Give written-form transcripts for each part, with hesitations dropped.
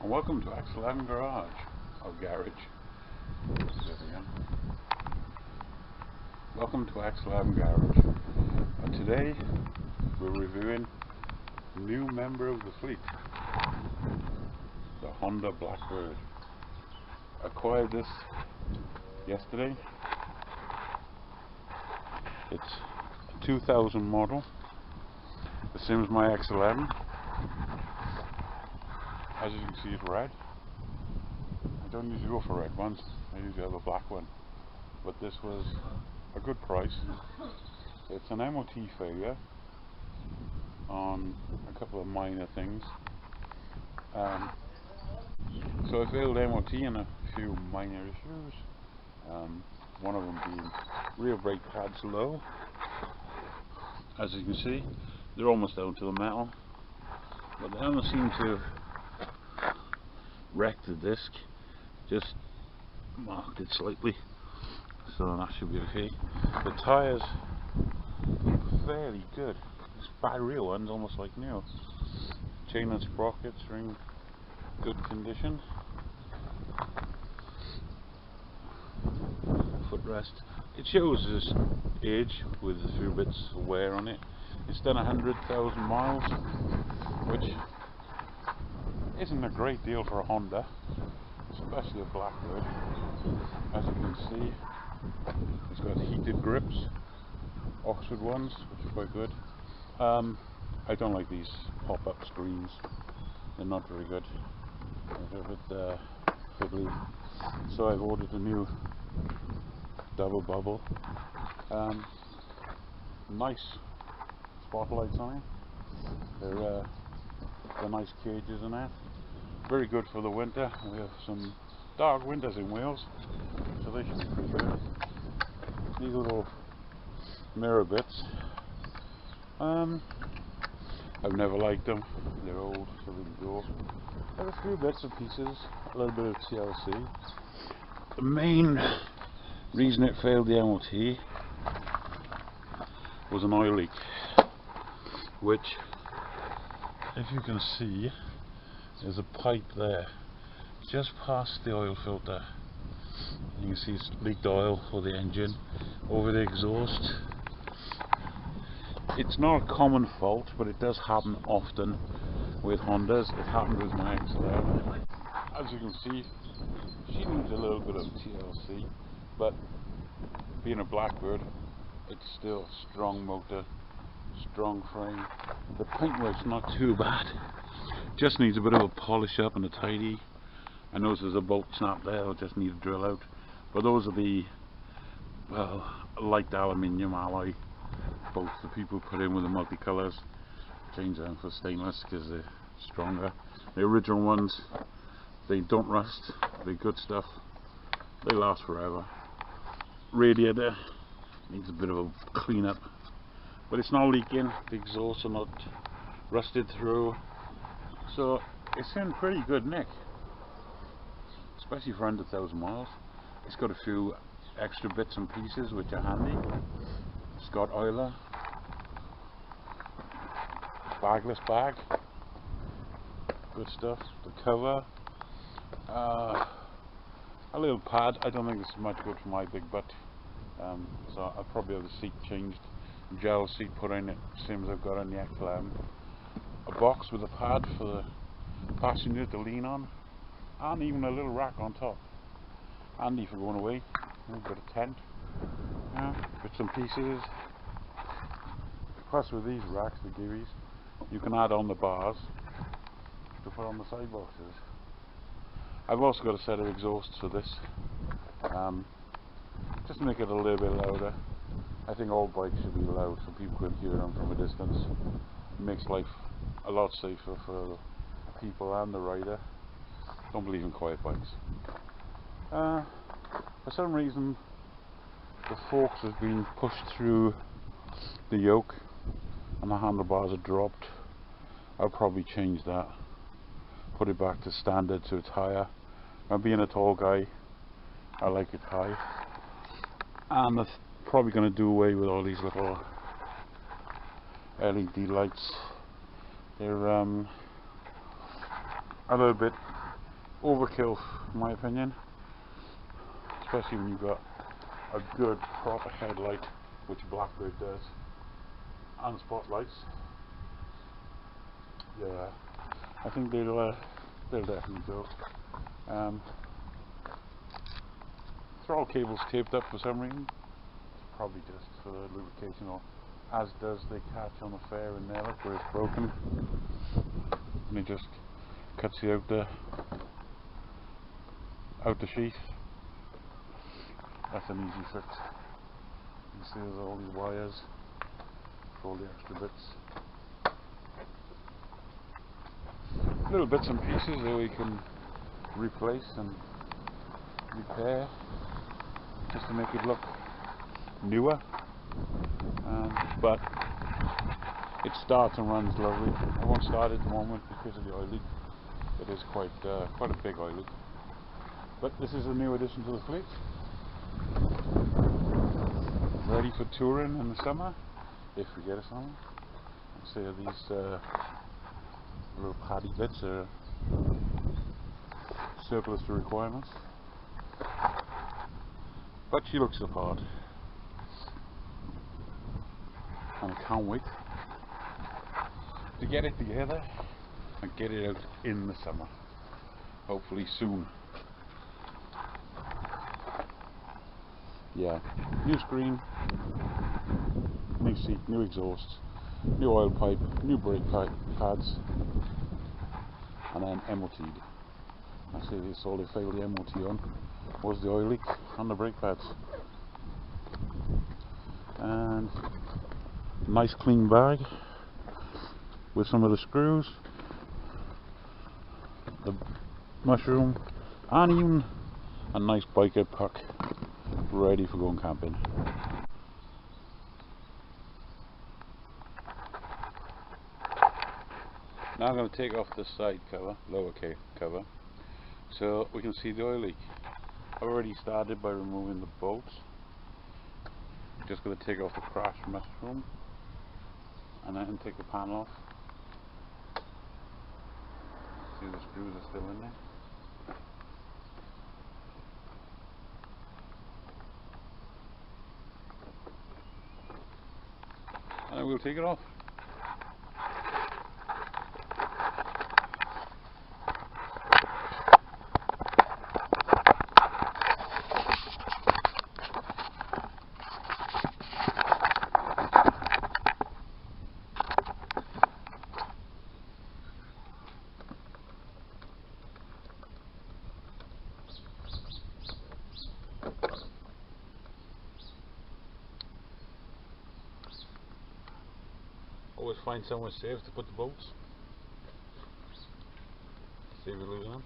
and welcome to CBR1100XX Garage, or Garage. Welcome to CBR1100XX Garage, and today we're reviewing a new member of the fleet, the Honda Blackbird. I acquired this yesterday. It's a 2000 model, the same as my X11. As you can see, it's red. I don't usually go for red ones, I usually have a black one, but this was a good price. It's an MOT failure on a couple of minor things. So I failed MOT and a few minor issues, one of them being rear brake pads low. As you can see, they're almost down to the metal, but they haven't seemed to wreck the disc, just marked it slightly, so that should be okay. The tyres fairly good. This bad rear one's almost like new. Chain and sprockets are in good condition. Footrest, it shows this age with a few bits of wear on it. It's done 100,000 miles, which isn't a great deal for a Honda, especially a Blackbird. As you can see, it's got heated grips, Oxford ones, which are quite good. I don't like these pop-up screens, they're not very good, they're a bit fiddly, so I've ordered a new double bubble. Nice spotlights on it, they're nice cages and that. Very good for the winter. We have some dark winters in Wales, so they should be pretty good. These little mirror bits, I've never liked them. They're old, so they can go. There are a few bits and pieces, a little bit of TLC. The main reason it failed the MOT was an oil leak, which, if you can see, there's a pipe there just past the oil filter. You can see it's leaked oil for the engine over the exhaust. It's not a common fault, but it does happen often with Hondas. It happened with my X11. As you can see, she needs a little bit of TLC, but being a Blackbird, it's still a strong motor, strong frame. The paintwork's not too bad, just needs a bit of a polish up and a tidy. I notice there's a bolt snap there, I'll just need to drill out, but those are the, well, light aluminium alloy bolts that people put in with the multicolours. Change them for stainless because they're stronger. The original ones, they don't rust, they're good stuff, they last forever. Radiator needs a bit of a clean up, but it's not leaking, the exhausts are not rusted through, so it's in pretty good nick, especially for 100,000 miles. It's got a few extra bits and pieces which are handy. Scott oiler, bagless bag, good stuff. The cover, a little pad. I don't think this is much good for my big butt, so I'll probably have the seat changed, gel seat put in it, same as I've got on the X11. A box with a pad for the passenger to lean on, and even a little rack on top. Handy for going away. A little bit of tent, bits and pieces. Plus with these racks, the gibbies, you can add on the bars to put on the side boxes. I've also got a set of exhausts for this, just to make it a little bit louder. I think all bikes should be loud so people can hear them from a distance. It makes life a lot safer for the people and the rider. Don't believe in quiet bikes. For some reason the forks have been pushed through the yoke and the handlebars are dropped. I'll probably change that, put it back to standard so it's higher. Now, being a tall guy, I like it high, and I'm probably going to do away with all these little LED lights. They're a little bit overkill in my opinion, especially when you've got a good proper headlight, which Blackbird does, and spotlights. Yeah, I think they'll definitely go. Throttle cable's taped up for some reason, probably just for the lubrication, or as does the catch on the fair in there, look where it's broken, and it just cuts the outer sheath. That's an easy fix. You see there's all these wires for all the extra bits. Little bits and pieces that we can replace and repair just to make it look newer, but it starts and runs lovely. I won't start at the moment because of the oil leak. It is quite a big oil leak, but this is a new addition to the fleet, ready for touring in the summer, if we get a summer. So these little paddy bits are surplus to requirements, but she looks the part, and I can't wait to get it together and get it out in the summer, hopefully soon. Yeah, new screen, new seat, new exhaust, new oil pipe, new brake pads, and then MOT'd. I say this all they failed the MOT on was the oil leak on the brake pads. And nice clean bag with some of the screws, the mushroom, and even a nice biker pack ready for going camping. Now I'm going to take off the side cover, lower cover, so we can see the oil leak. I've already started by removing the bolts. Just going to take off the crash mushroom and then take the panel off. See, the screws are still in there. And then we'll take it off. Always find somewhere safe to put the bolts. Save you losing them.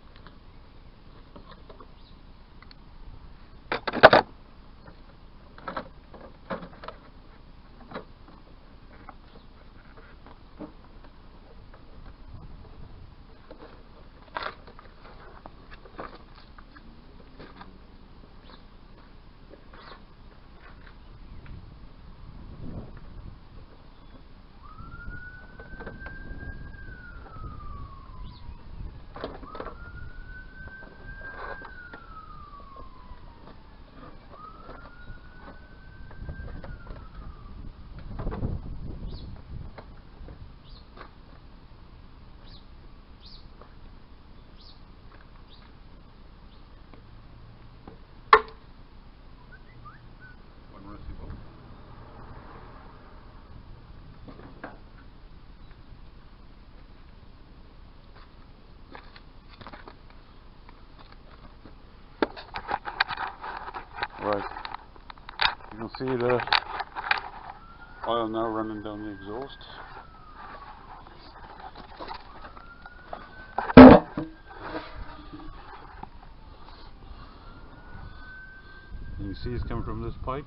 Right, you can see the oil now running down the exhaust. You can see it's coming from this pipe.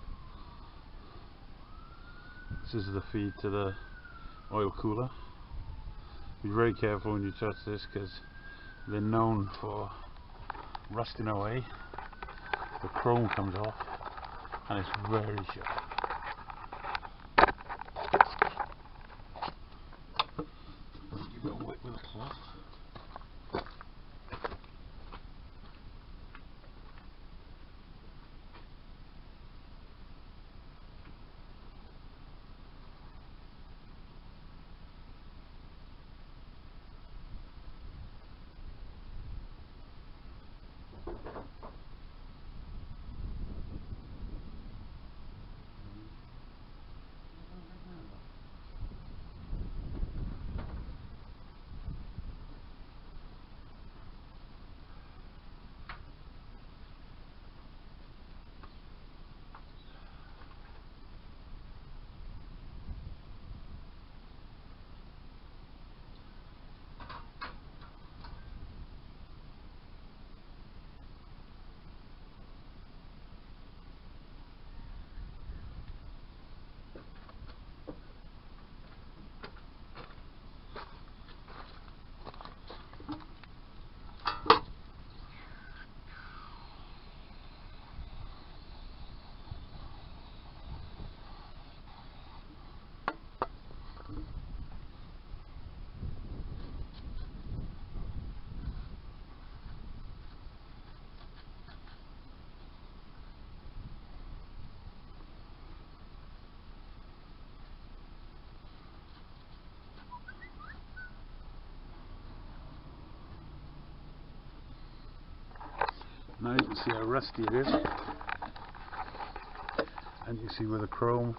This is the feed to the oil cooler. Be very careful when you touch this because they're known for rusting away. The chrome comes off and it's very sharp. Give it a whip with a cloth. Now you can see how rusty it is, and you see where the chrome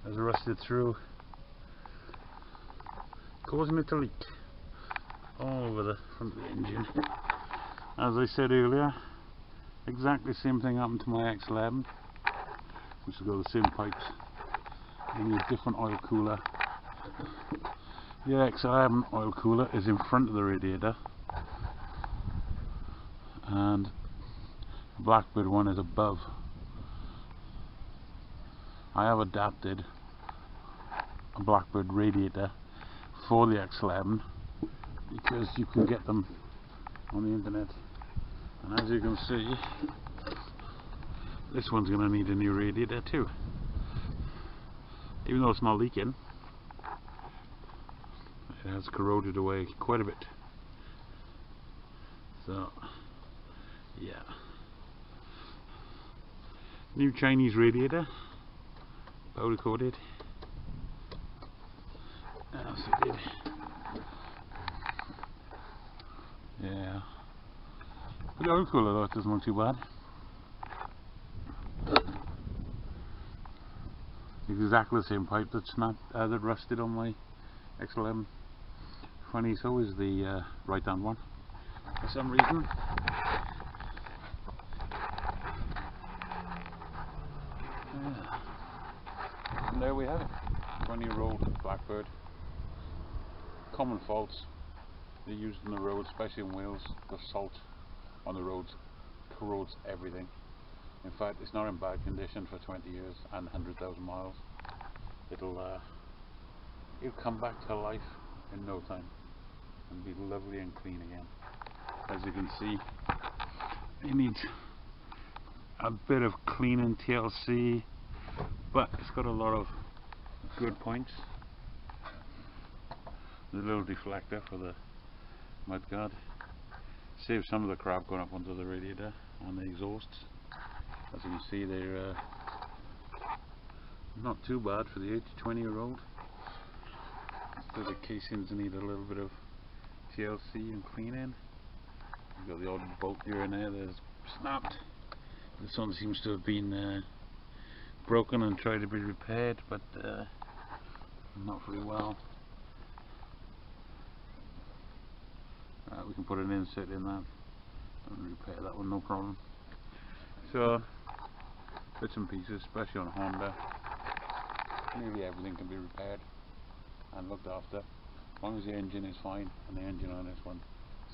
has rusted through, causing it to leak all over the front of the engine. As I said earlier, exactly the same thing happened to my X11, which has got the same pipes, only a different oil cooler. The X11 oil cooler is in front of the radiator, and the Blackbird one is above. I have adapted a Blackbird radiator for the X11 because you can get them on the internet, and as you can see, this one's going to need a new radiator too, even though it's not leaking. It has corroded away quite a bit, so yeah. New Chinese radiator, powder coated. Yes, it did. Yeah. But the oil cooler though, it doesn't look too bad. Exactly the same pipe that snapped, that rusted on my X11. Funny, so is the right hand one for some reason. Yeah. And there we have it, 20-year-old Blackbird. Common faults they're used on the road, especially in Wales. The salt on the roads corrodes everything. In fact, it's not in bad condition for 20 years and 100,000 miles. It'll come back to life in no time and be lovely and clean again. As you can see, it needs a bit of cleaning TLC, but it's got a lot of good points. The little deflector for the mudguard saves some of the crap going up onto the radiator and the exhausts. As you can see, they're not too bad for the 20-year-old. So the casings need a little bit of TLC and cleaning. You've got the odd bolt here and there that's snapped. This one seems to have been broken and tried to be repaired, but not very well. We can put an insert in that and repair that one, no problem. So bits and pieces, especially on Honda, nearly everything can be repaired and looked after, as long as the engine is fine. And the engine on this one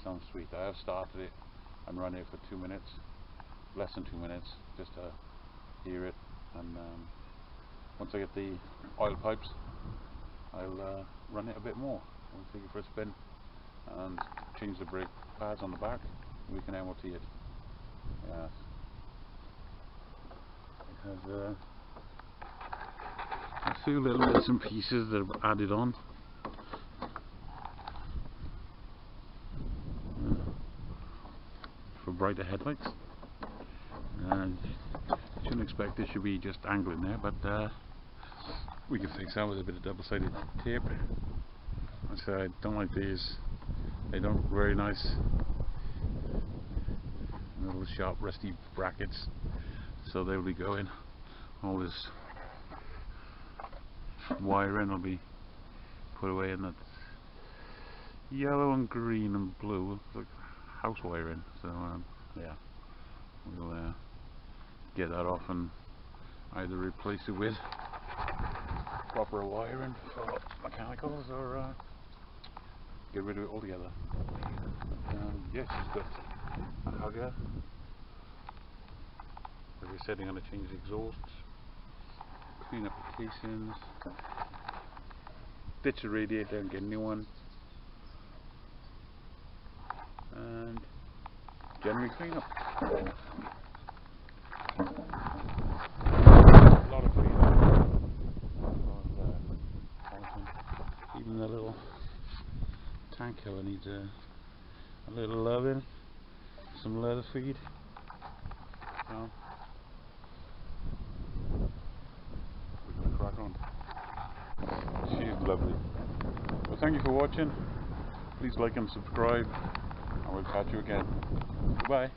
sounds sweet. I have started it and run it for 2 minutes, less than 2 minutes, just to hear it. And once I get the oil pipes, I'll run it a bit more. We'll take it for a spin and change the brake pads on the back. We can MOT it. Yes. It has a few little bits and pieces that are added on. For brighter headlights. And you shouldn't expect this should be just angling there, but we can fix that with a bit of double-sided tape. So I don't like these. They don't look very nice. Little sharp rusty brackets. So they'll be going. All this wiring will be put away in that yellow and green and blue. It's like house wiring. So yeah, we'll get that off and either replace it with proper wiring for mechanicals or get rid of it altogether. Yes, she's got a hugger. As I said, I'm going to change the exhausts, clean up the casings, ditch the radiator and get a new one, and generally clean up. A lot of clean up. Even the little tank cover needs a little loving, some leather feed. So we're going to crack on. She's lovely. Well, thank you for watching. Please like and subscribe, and we'll catch you again. Goodbye.